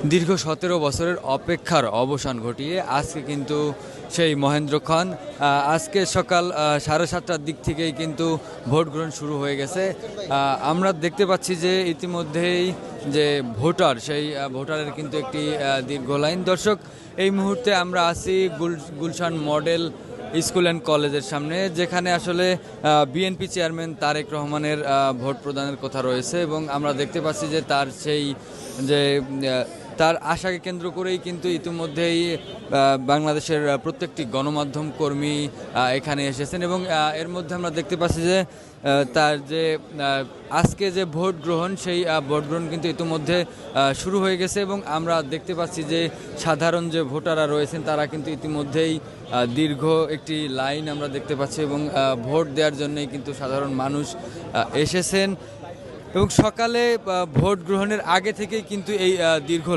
দীর্ঘ ১৭ বছরের অপেক্ষার অবসান ঘটিয়ে আজকে কিন্তু সেই মহেন্দ্রক্ষণ আজকে সকাল ৭:৩০টার দিক থেকেই কিন্তু ভোট গ্রহণ শুরু হয়ে গেছে। আমরা দেখতে পাচ্ছি যে ইতিমধ্যেই যে ভোটার সেই ভোটারের কিন্তু একটি দীর্ঘ লাইন। দর্শক, এই মুহূর্তে আমরা আছি গুলশান মডেল স্কুল অ্যান্ড কলেজের সামনে, যেখানে আসলে বিএনপি চেয়ারম্যান তারেক রহমানের ভোট প্রদানের কথা রয়েছে এবং আমরা দেখতে পাচ্ছি যে তার সেই যে তার আশাকে কেন্দ্র করেই কিন্তু ইতিমধ্যেই বাংলাদেশের প্রত্যেকটি গণমাধ্যম কর্মী এখানে এসেছেন এবং এর মধ্যে আমরা দেখতে পাচ্ছি যে তার যে আজকে যে ভোট গ্রহণ সেই ভোট গ্রহণ কিন্তু ইতিমধ্যে শুরু হয়ে গেছে এবং আমরা দেখতে পাচ্ছি যে সাধারণ যে ভোটাররা রয়েছেন তারা কিন্তু ইতিমধ্যেই দীর্ঘ একটি লাইন আমরা দেখতে পাচ্ছি এবং ভোট দেওয়ার জন্যই কিন্তু সাধারণ মানুষ এসেছেন এবং সকালে ভোট গ্রহণের আগে থেকেই কিন্তু এই দীর্ঘ